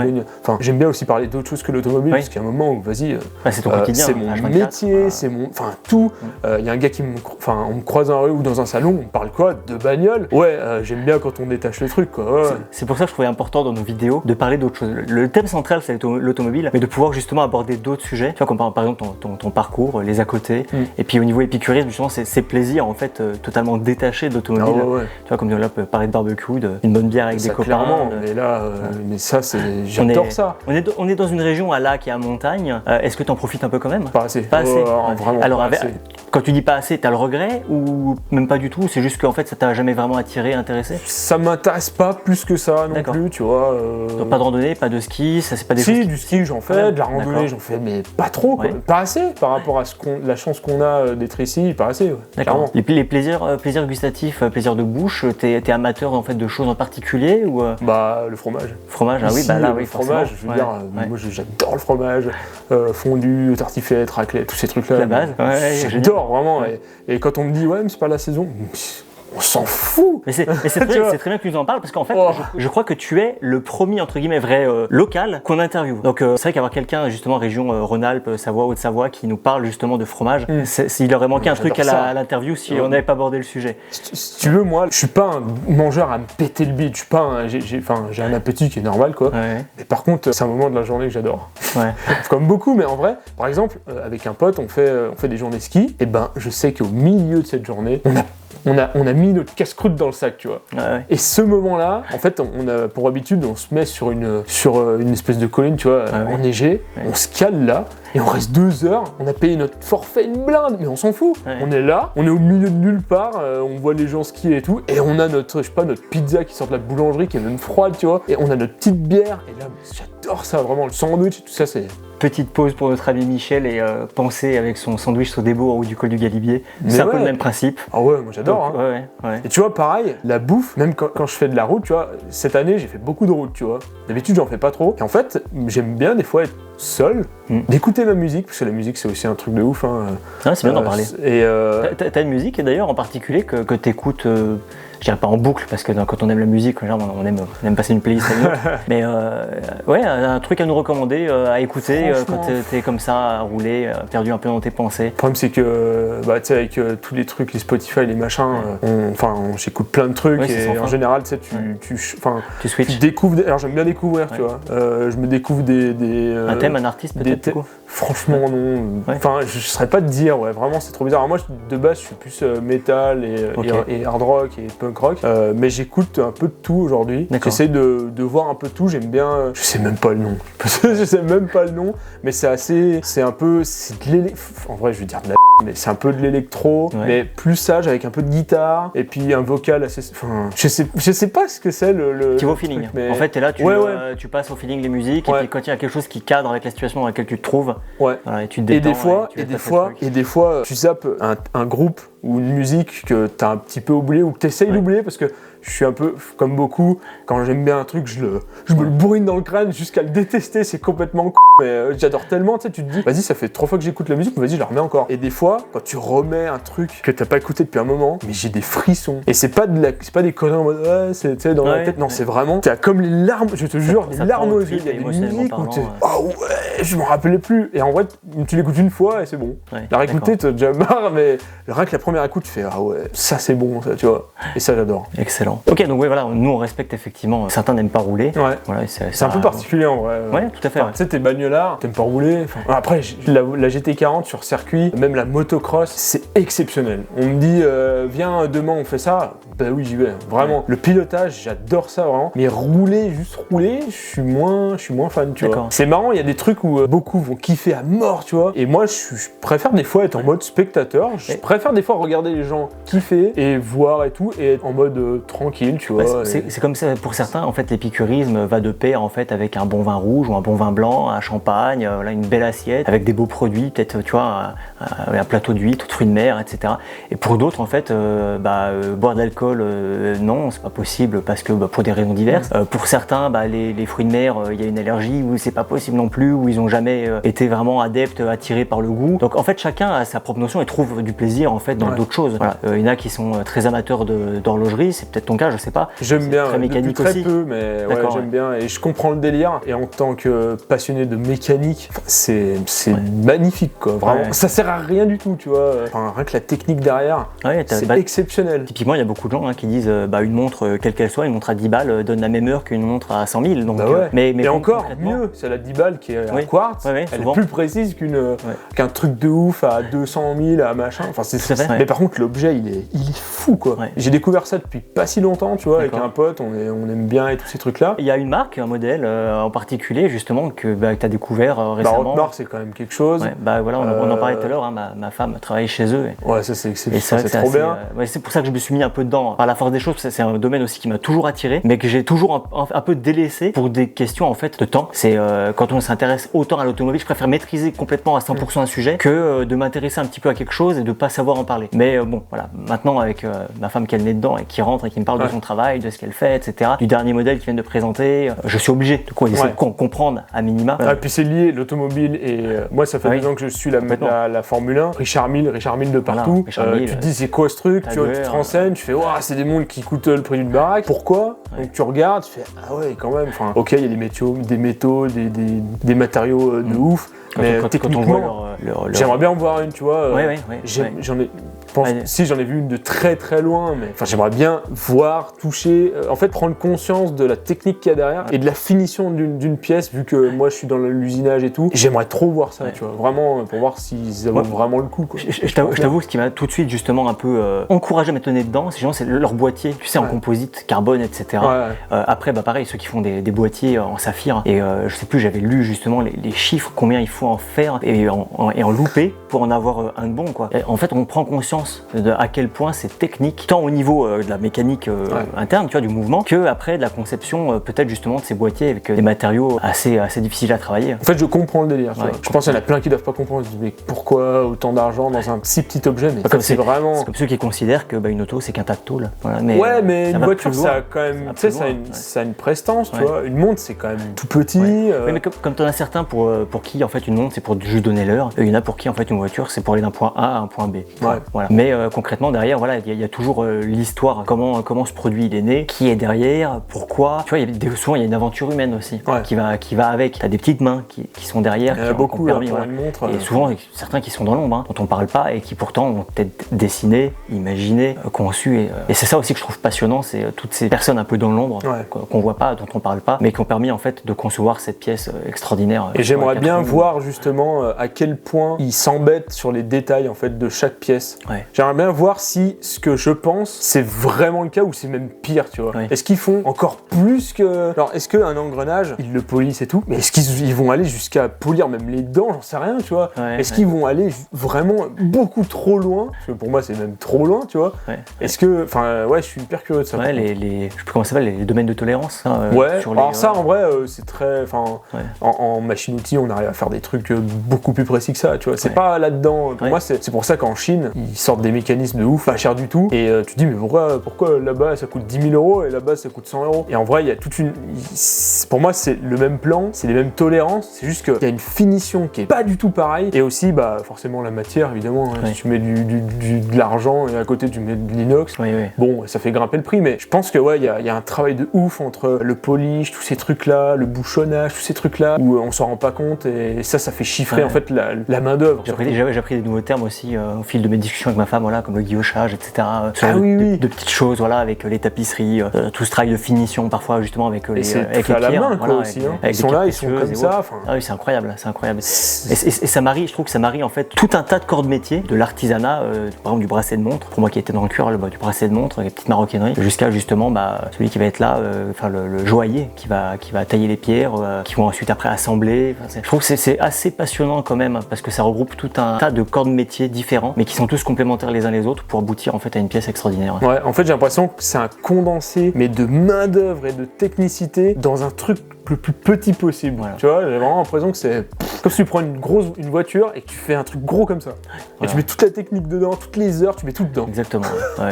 j'aime bien aussi parler d'autres choses que l'automobile, parce qu'il y a un moment où, vas-y, c'est ton quotidien. C'est mon métier, c'est mon. Enfin, tout. Il y a un gars on me croise dans la rue ou dans un salon, on parle quoi? De bagnole? Ouais, j'aime bien quand on détache le truc, quoi. Ouais. C'est pour ça que je trouvais important dans nos vidéos de parler d'autres choses. Le thème central, c'est l'automobile, mais de pouvoir justement aborder d'autres sujets. Tu vois, comme par exemple ton parcours, les à côté, et puis au niveau épicurisme, justement, c'est plaisir en fait totalement détaché de l'automobile. Tu vois, comme là, on peut parler de barbecue, d'une bonne bière avec des copains. Clairement, mais là, mais ça, j'adore ça. On est dans une région à lac et à montagne. Est-ce que tu en profites un peu quand même? Pas assez. Pas assez. Vraiment. Alors, pas assez. Quand tu dis pas assez, t'as le regret ou même pas du tout? C'est juste qu'en fait ça t'a jamais vraiment attiré, intéressé? Ça m'intéresse pas plus que ça non plus, tu vois. Donc pas de randonnée, pas de ski, ça c'est pas des choses. Si, du ski j'en fais, de la randonnée j'en fais, mais pas trop, quoi. Pas assez par rapport à la chance qu'on a d'être ici, pas assez. D'accord. Les plaisirs gustatifs, plaisirs de bouche, t'es amateur en fait de choses en particulier ou Bah le fromage. Fromage, ah oui, ici, bah là oui, fromage. Je veux dire, moi j'adore le fromage, fondu, tartiflette, raclette, tous ces trucs-là. La base. J'adore vraiment. Et quand on me dit ouais mais c'est pas la saison, on s'en fout. Mais c'est très bien que tu nous en parles parce qu'en fait je crois que tu es le premier entre guillemets vrai local qu'on interviewe. Donc c'est vrai qu'avoir quelqu'un justement région Rhône-Alpes, Savoie, Haute-Savoie qui nous parle justement de fromage, il aurait manqué un truc à l'interview si on n'avait pas abordé le sujet. Si tu veux, moi je suis pas un mangeur à me péter le bide, je suis pas j'ai un appétit qui est normal quoi. Mais par contre c'est un moment de la journée que j'adore. Comme beaucoup, mais en vrai, par exemple avec un pote on fait des journées ski, et ben je sais qu'au milieu de cette journée on a mis notre casse-croûte dans le sac, tu vois. Et ce moment-là, en fait, on a pour habitude, on se met sur une espèce de colline, tu vois, enneigée, on se cale là, et on reste 2 heures, on a payé notre forfait une blinde, mais on s'en fout. On est là, on est au milieu de nulle part, on voit les gens skier et tout, et on a notre pizza qui sort de la boulangerie, qui est même froide, tu vois, et on a notre petite bière, et là, j'adore ça, vraiment, le sandwich et tout ça, c'est... Petite pause pour notre ami Michel et penser avec son sandwich Sodebo en haut du col du Galibier. C'est un peu le même principe. Ah ouais, moi j'adore. Et tu vois, pareil, la bouffe, même quand je fais de la route, tu vois, cette année j'ai fait beaucoup de route, tu vois. D'habitude j'en fais pas trop. Et en fait, j'aime bien des fois être seul, d'écouter ma musique, parce que la musique c'est aussi un truc de ouf. C'est bien d'en parler. T'as une musique d'ailleurs en particulier que t'écoutes je dirais pas en boucle parce que quand on aime la musique, genre, on aime passer une playlist à une autre. Mais un truc à nous recommander, à écouter quand t'es comme ça, à rouler, perdu un peu dans tes pensées. Le problème c'est que, tu sais, avec tous les trucs, les Spotify, les machins, j'écoute plein de trucs et en général, tu sais, tu découvres. Alors j'aime bien découvrir, tu vois. Je me découvre un thème, un artiste peut-être. Franchement non. Enfin, je saurais pas te dire. Vraiment, c'est trop bizarre. Alors moi, de base, je suis plus métal et hard rock et punk rock, mais j'écoute un peu de tout aujourd'hui. J'essaie de voir un peu de tout. J'aime bien. Je sais même pas le nom. Mais c'est un peu. En vrai, je vais dire de la. Mais c'est un peu de l'électro, mais plus sage avec un peu de guitare et puis un vocal assez. Enfin, je sais pas ce que c'est le. Tu vas au feeling. Mais... En fait, t'es là, tu passes au feeling les musiques et puis quand il y a quelque chose qui cadre avec la situation dans laquelle tu te trouves, et tu te détends. Et des fois, tu zappes un groupe ou une musique que t'as un petit peu oublié ou que t'essayes d'oublier parce que je suis un peu comme beaucoup, quand j'aime bien un truc, je me le bourrine dans le crâne jusqu'à le détester, c'est complètement mais j'adore tellement, tu sais, tu te dis, vas-y, ça fait 3 fois que j'écoute la musique, mais vas-y, je la remets encore. Et des fois, fois, quand tu remets un truc que t'as pas écouté depuis un moment, mais j'ai des frissons. Et c'est pas des conneries en mode ouais, c'est dans la tête. Non, c'est vraiment, t'as comme les larmes, je te jure, les larmes aux yeux. Il y a des musiques où t'es oh ouais, je m'en rappelais plus. Et en vrai, tu l'écoutes une fois et c'est bon. La réécouter, t'as déjà marre, mais rien que la première écoute, tu fais ah ouais, ça c'est bon, ça, tu vois. Et ça, j'adore. Excellent. Ok, donc ouais, voilà, nous on respecte effectivement. Certains n'aiment pas rouler. Ouais. Voilà, c'est un peu particulier en vrai. Ouais, tout à fait. Tu sais, t'es bagnolard, t'aimes pas rouler. Après, la GT40 sur circuit, même la motocross, c'est exceptionnel. On me dit, viens demain, on fait ça. Bah oui, j'y vais. Vraiment. Ouais. Le pilotage, j'adore ça vraiment. Mais juste rouler, je suis moins fan, tu vois. C'est marrant, il y a des trucs où beaucoup vont kiffer à mort, tu vois. Et moi, je préfère des fois être en mode spectateur. Je préfère des fois regarder les gens kiffer et voir et tout, et être en mode tranquille, tu vois. C'est comme ça pour certains, en fait, l'épicurisme va de pair en fait avec un bon vin rouge ou un bon vin blanc, un champagne, là, une belle assiette avec des beaux produits, peut-être, tu vois, un plateau d'huîtres, de fruits de mer, etc. Et pour d'autres, en fait, boire de l'alcool, non, c'est pas possible parce que pour des raisons diverses. Pour certains, les fruits de mer, il y a une allergie ou c'est pas possible non plus, ou ils ont jamais été vraiment adeptes, attirés par le goût. Donc en fait, chacun a sa propre notion et trouve du plaisir en fait dans d'autres choses. Voilà. Il y en a qui sont très amateurs d'horlogerie, c'est peut-être ton cas, je sais pas. J'aime bien, très mécanique depuis très aussi. peu, mais ouais, j'aime bien et je comprends le délire. Et en tant que passionné de mécanique, c'est magnifique quoi. Vraiment, ça sert à rien du tout, tu vois. Enfin, rien que la technique derrière, c'est exceptionnel. Typiquement, il y a beaucoup de gens qui disent une montre, quelle qu'elle soit, une montre à 10 balles donne la même heure qu'une montre à 100 000. Donc, mais encore mieux, c'est la 10 balles qui est à quartz, elle est plus précise qu'un truc de ouf à 200 000, à machin. Enfin, mais par contre, l'objet, il est fou quoi. J'ai découvert ça depuis pas si longtemps, tu vois, avec un pote, on aime bien et tous ces trucs-là. Il y a une marque, un modèle en particulier, justement, que tu as découvert récemment. Rockmart, c'est quand même quelque chose. Voilà, on en parlait tout à l'heure, ma femme travaille chez eux. Ouais, ça c'est exceptionnel, c'est trop bien. C'est pour ça que je me suis mis un peu dedans. Par la force des choses, c'est un domaine aussi qui m'a toujours attiré, mais que j'ai toujours un peu délaissé pour des questions en fait de temps. C'est quand on s'intéresse autant à l'automobile, je préfère maîtriser complètement à 100% un sujet que de m'intéresser un petit peu à quelque chose et de pas savoir en parler. Mais bon, voilà, maintenant avec ma femme qui est née dedans et qui rentre et qui me parle de son travail, de ce qu'elle fait, etc., du dernier modèle qu'ils viennent de présenter, je suis obligé de comprendre à minima. Et puis c'est lié, l'automobile, et moi ça fait 2 ans que je suis la Formule 1, Richard Mille de partout. Tu te dis c'est quoi ce truc, tu te renseignes, tu fais c'est des montres qui coûtent le prix d'une baraque, pourquoi? Donc tu regardes, tu fais ah ouais quand même, enfin ok, il y a des métaux, des matériaux de ouf, mais techniquement j'aimerais bien en voir une, tu vois. J'en ai vu une de très très loin, mais j'aimerais bien voir, toucher, en fait prendre conscience de la technique qu'il y a derrière et de la finition d'une pièce, vu que moi je suis dans l'usinage et tout. J'aimerais trop voir ça, tu vois, vraiment pour voir si ça vaut vraiment le coup, quoi. Je t'avoue, ce qui m'a tout de suite justement un peu encouragé à m'étonner dedans, c'est leur boîtier, tu sais, en composite, carbone, etc. Après, pareil, ceux qui font des boîtiers en saphir, et je sais plus, j'avais lu justement les chiffres, combien il faut en faire et en louper pour en avoir un bon, quoi. Et en fait, on prend conscience à quel point c'est technique, tant au niveau de la mécanique interne, tu vois, du mouvement, que après de la conception peut-être justement de ces boîtiers avec des matériaux assez difficiles à travailler. En fait, je comprends le délire. Je pense qu'il y en a plein qui doivent pas comprendre. Ils se disent mais pourquoi autant d'argent dans un si petit objet? Mais c'est vraiment. C'est comme ceux qui considèrent que une auto c'est qu'un tas de tôle. Voilà, mais une voiture ça a quand même, tu sais, ça a une prestance, tu vois. Une montre c'est quand même tout petit. Mais comme t'en as certains pour qui en fait une montre c'est pour juste donner l'heure, et il y en a pour qui en fait une voiture c'est pour aller d'un point A à un point B. Voilà. Mais concrètement derrière, il y a toujours l'histoire, comment ce produit il est né, qui est derrière, pourquoi. Tu vois, souvent il y a une aventure humaine aussi qui va avec. T'as des petites mains qui sont derrière, il y en a beaucoup permis, pour une montre. Et souvent certains qui sont dans l'ombre, dont on parle pas et qui pourtant ont peut-être dessiné, imaginé, conçu. Et c'est ça aussi que je trouve passionnant, c'est toutes ces personnes un peu dans l'ombre qu'on voit pas, dont on parle pas, mais qui ont permis en fait de concevoir cette pièce extraordinaire. Et j'aimerais bien voir justement à quel point ils s'embêtent sur les détails en fait de chaque pièce. J'aimerais bien voir si ce que je pense c'est vraiment le cas ou c'est même pire, tu vois. Est-ce qu'ils font encore plus que... Alors est-ce qu'un engrenage, ils le polissent et tout, mais est-ce qu'ils vont aller jusqu'à polir même les dents, j'en sais rien, tu vois. Est-ce qu'ils vont aller vraiment beaucoup trop loin? Parce que pour moi c'est même trop loin, tu vois. Est-ce que... Enfin je suis hyper curieux de ça. Je sais plus comment ça s'appelle, les domaines de tolérance. Alors ça en vrai c'est très... En machine-outil on arrive à faire des trucs beaucoup plus précis que ça, tu vois. C'est pas là-dedans. Pour moi c'est pour ça qu'en Chine ils sortent sortent des mécanismes de ouf, pas cher du tout. Et tu te dis mais pourquoi là-bas ça coûte 10 000 € et là-bas ça coûte 100 €. Et en vrai il y a toute une... Pour moi c'est le même plan, c'est les mêmes tolérances, c'est juste qu'il y a une finition qui est pas du tout pareille. Et aussi forcément la matière évidemment, si tu mets de l'argent et à côté tu mets de l'inox, bon ça fait grimper le prix, mais je pense que il y a un travail de ouf entre le polish, tous ces trucs là, le bouchonnage, tous ces trucs là où on s'en rend pas compte et ça fait chiffrer en fait la main d'œuvre. J'ai appris des nouveaux termes aussi au fil de mes discussions avec ma femme, comme le guillochage, etc. De petites choses, avec les tapisseries, tout ce travail de finition parfois justement avec les pierres. À la main aussi. Ils sont là, ils sont comme ça. Ah oui, c'est incroyable, c'est incroyable. Et ça marie, je trouve que ça marie en fait tout un tas de corps de métier, de l'artisanat, par exemple du bracelet de montre. Pour moi qui était dans le cuir, du bracelet de montre, les petites maroquineries, jusqu'à justement celui qui va être là, le joaillier qui va tailler les pierres, qui vont ensuite après assembler. Je trouve que c'est assez passionnant quand même parce que ça regroupe tout un tas de corps de métier différents, mais qui sont tous complémentaires les uns les autres pour aboutir en fait à une pièce extraordinaire. Ouais, en fait j'ai l'impression que c'est un condensé, mais de main d'œuvre et de technicité dans un truc le plus petit possible. Voilà. Tu vois, j'ai vraiment l'impression que c'est comme si tu prends une voiture et que tu fais un truc gros comme ça. Et tu mets toute la technique dedans, toutes les heures, tu mets tout dedans. Exactement.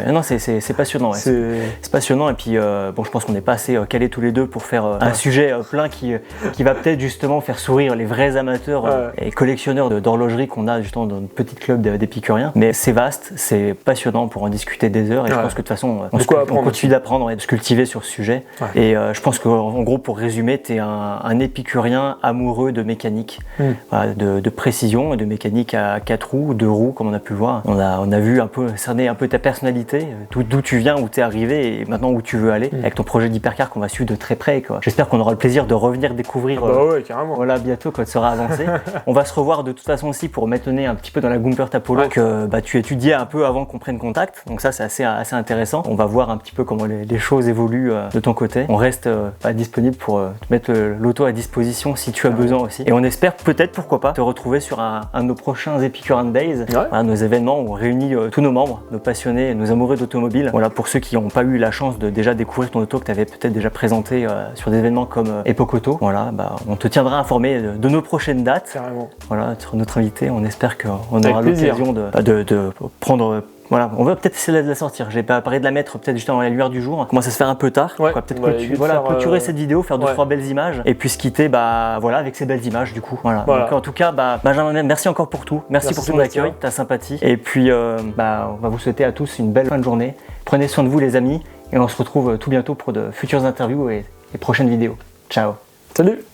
Non, c'est passionnant. C'est passionnant et puis je pense qu'on n'est pas assez calés tous les deux pour faire un sujet plein qui va peut-être justement faire sourire les vrais amateurs et collectionneurs d'horlogerie qu'on a justement dans notre petit club d'épicuriens. Mais c'est vaste, c'est passionnant pour en discuter des heures et je pense que de toute façon on continue d'apprendre et de se cultiver sur ce sujet. Et je pense qu'en gros pour résumer, t'es un épicurien amoureux de mécanique, de précision et de mécanique à 4 roues, 2 roues comme on a pu le voir. On a vu cerner un peu ta personnalité, d'où tu viens, où t'es arrivé et maintenant où tu veux aller avec ton projet d'hypercar qu'on va suivre de très près. J'espère qu'on aura le plaisir de revenir découvrir carrément. Bientôt quand tu seras avancé. On va se revoir de toute façon aussi pour mettre le nez un petit peu dans la Gumpert Apollo que tu étudiais un peu avant qu'on prenne contact. Donc ça c'est assez intéressant. On va voir un petit peu comment les choses évoluent de ton côté. On reste disponible pour te mettre l'auto à disposition si tu as besoin aussi. Et on espère peut-être, pourquoi pas, te retrouver sur un de nos prochains Epicurian Days, nos événements où on réunit tous nos membres, nos passionnés, nos amoureux d'automobile. Pour ceux qui n'ont pas eu la chance de déjà découvrir ton auto que tu avais peut-être déjà présenté sur des événements comme Epoch Auto. On te tiendra informé de nos prochaines dates. Carrément. Sur notre invité, on espère qu'on aura l'occasion de prendre... on va peut-être essayer de la sortir. J'ai pas parlé de la mettre peut-être justement dans la lueur du jour. Commence à se faire un peu tard. Peut-être clôturer cette vidéo, faire 2-3 belles images et puis se quitter avec ces belles images du coup. Donc en tout cas, Benjamin, merci encore pour tout. Merci pour ton accueil, ta sympathie. Et puis on va vous souhaiter à tous une belle fin de journée. Prenez soin de vous les amis et on se retrouve tout bientôt pour de futures interviews et prochaines vidéos. Ciao. Salut.